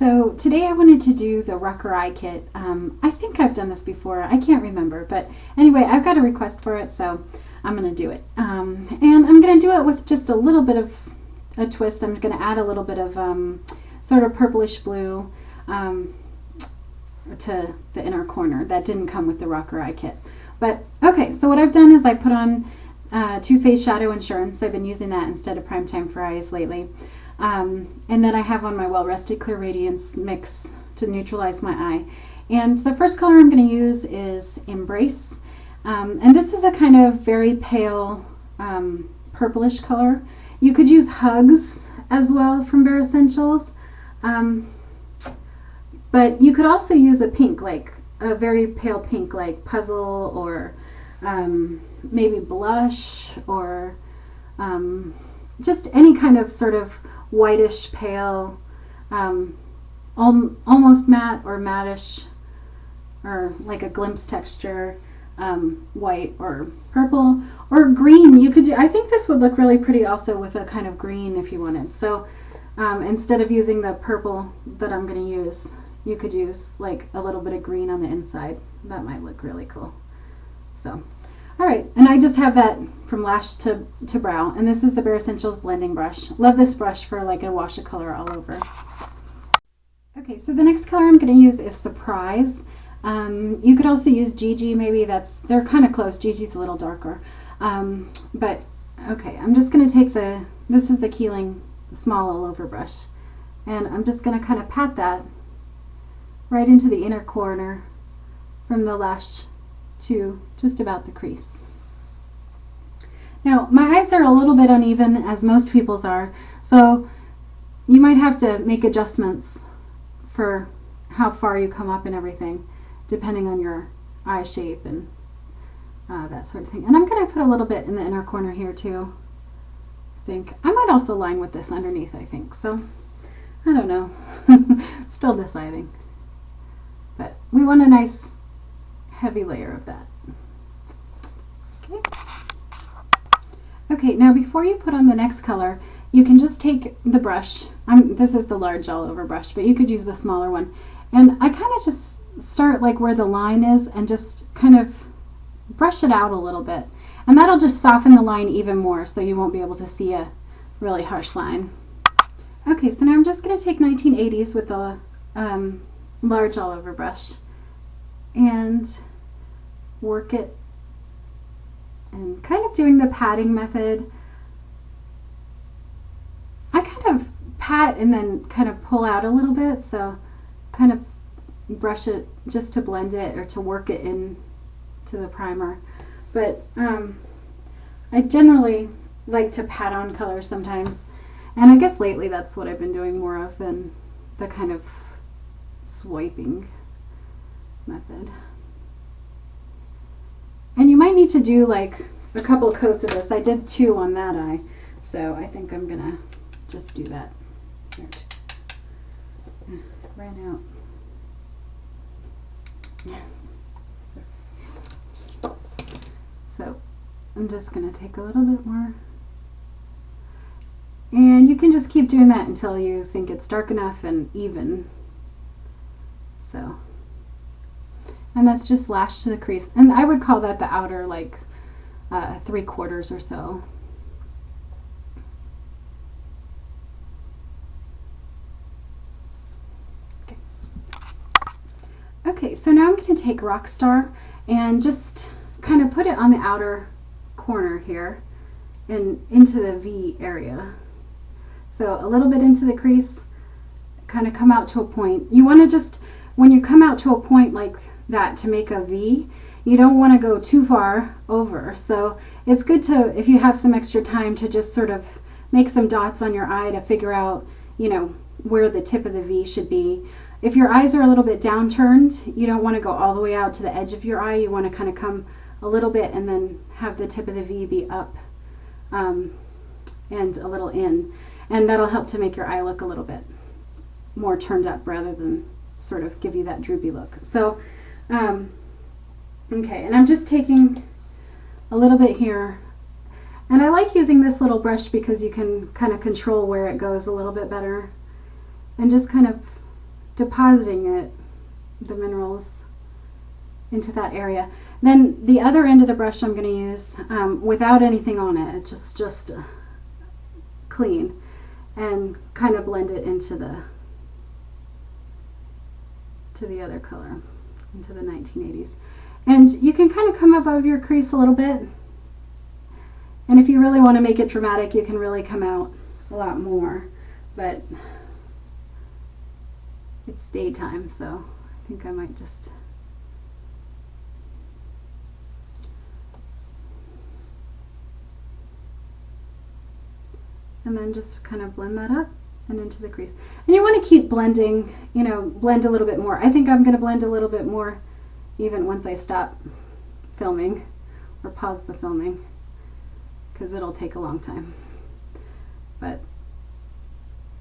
So today I wanted to do the Rucker Eye Kit. I think I've done this before. I can't remember, but anyway, I've got a request for it, so I'm going to do it. And I'm going to do it with just a little bit of a twist. I'm going to add a little bit of sort of purplish blue to the inner corner. That didn't come with the Rucker Eye Kit. But okay, so what I've done is I put on Too Faced Shadow Insurance. I've been using that instead of Primetime for Eyes lately. And then I have on my Well Rested Clear Radiance mix to neutralize my eye. And the first color I'm going to use is Embrace. And this is a kind of very pale purplish color. You could use Hugs as well from Bare Escentuals. But you could also use a pink, like a very pale pink, like Puzzle, or maybe Blush, or just any kind of sort of whitish pale, almost matte or mattish, or like a glimpse texture, white or purple or green. You could do, I think this would look really pretty also with a kind of green if you wanted. So instead of using the purple that I'm going to use, you could use like a little bit of green on the inside. That might look really cool. So alright, and I just have that from lash to brow, and this is the Bare Escentuals blending brush. Love this brush for like a wash of color all over. Okay, so the next color I'm going to use is Surprise. You could also use Gigi, maybe they're kind of close. Gigi's a little darker. But okay, I'm just going to take this is the Keeling small all over brush, and I'm just going to kind of pat that right into the inner corner from the lash to just about the crease. Now my eyes are a little bit uneven, as most people's are, so you might have to make adjustments for how far you come up and everything, depending on your eye shape and that sort of thing. And I'm going to put a little bit in the inner corner here too. I think I might also line with this underneath, I think. So I don't know. Still deciding. But we want a nice heavy layer of that. Okay, now before you put on the next color, you can just take the brush. This is the large all over brush, but you could use the smaller one. And I kind of just start like where the line is and just kind of brush it out a little bit. And that'll just soften the line even more, so you won't be able to see a really harsh line. Okay, so now I'm just going to take 1980s with the large all over brush and work it, and kind of doing the patting method. I kind of pat and then kind of pull out a little bit, so kind of brush it just to blend it or to work it in to the primer. But I generally like to pat on colors sometimes, and I guess lately that's what I've been doing more of than the kind of swiping method. And you might need to do like a couple coats of this. I did 2 on that eye, so I think I'm gonna just do that. Ran out. Yeah. So I'm just gonna take a little bit more, and you can just keep doing that until you think it's dark enough and even. So, and that's just lash to the crease, and I would call that the outer like 3/4 or so. Okay. Okay, so now I'm going to take Rockstar and just kind of put it on the outer corner here and into the V area. So a little bit into the crease, kind of come out to a point. You want to just, when you come out to a point like that to make a V, you don't want to go too far over. So it's good to, if you have some extra time, to just sort of make some dots on your eye to figure out, you know, where the tip of the V should be. If your eyes are a little bit downturned, you don't want to go all the way out to the edge of your eye. You want to kind of come a little bit and then have the tip of the V be up and a little in. And that'll help to make your eye look a little bit more turned up rather than sort of give you that droopy look. So, okay, and I'm just taking a little bit here. And I like using this little brush because you can kind of control where it goes a little bit better. And just kind of depositing it, the minerals, into that area. Then the other end of the brush I'm going to use without anything on it, just clean, and kind of blend it into the other color, into the 1980s. And you can kind of come above your crease a little bit, and if you really want to make it dramatic, you can really come out a lot more, but it's daytime, so I think I might just and then just kind of blend that up and into the crease. And you want to keep blending, you know, blend a little bit more. I think I'm going to blend a little bit more even once I stop filming or pause the filming, because it'll take a long time, but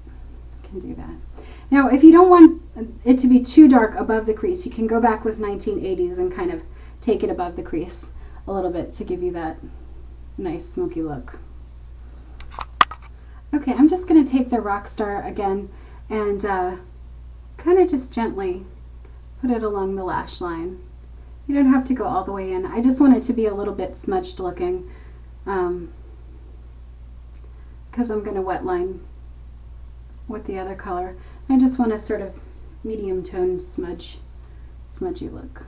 I can do that. Now if you don't want it to be too dark above the crease, you can go back with 1980s and kind of take it above the crease a little bit to give you that nice smoky look. Okay, I'm just going to take the Rockstar again and kind of just gently put it along the lash line. You don't have to go all the way in. I just want it to be a little bit smudged looking, because I'm going to wet line with the other color. I just want a sort of medium tone smudgy look.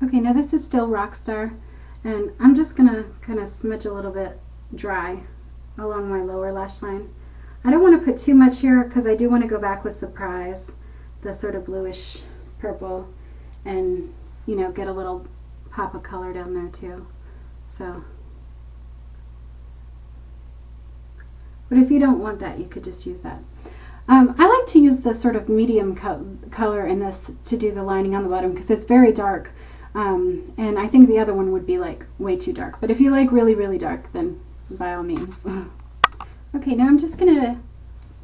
Okay, now this is still Rockstar, and I'm just going to kind of smudge a little bit dry along my lower lash line. I don't want to put too much here because I do want to go back with Surprise, the sort of bluish purple, and, you know, get a little pop of color down there too. So, but if you don't want that, you could just use that. I like to use the sort of medium color in this to do the lining on the bottom because it's very dark. And I think the other one would be like way too dark. But if you like really, really dark, then by all means. Okay, now I'm just going to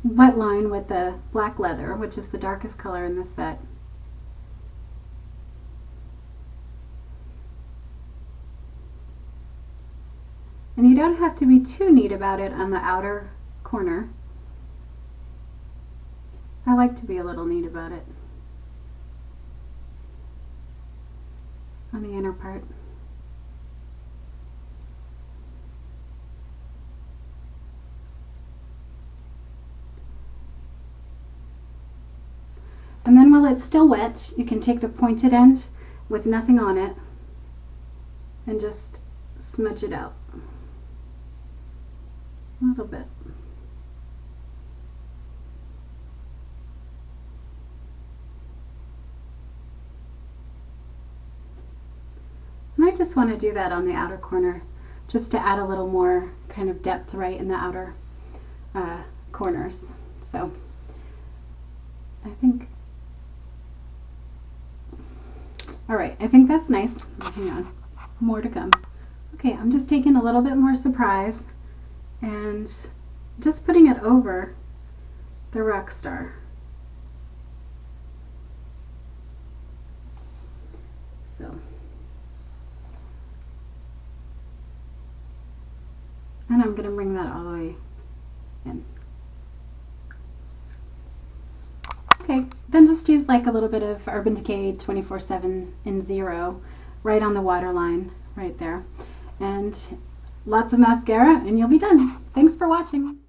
wet line with the black leather, which is the darkest color in this set. And you don't have to be too neat about it on the outer corner. I like to be a little neat about it on the inner part. And then while it's still wet, you can take the pointed end with nothing on it and just smudge it out a little bit. And I just want to do that on the outer corner, just to add a little more kind of depth right in the outer corners. So I think, all right, I think that's nice. Hang on, more to come. Okay, I'm just taking a little bit more Surprise and just putting it over the Rockstar. So, and I'm going to bring that all the way in. Okay, then just use like a little bit of Urban Decay 24/7 in 0 right on the waterline right there. And lots of mascara and you'll be done. Thanks for watching.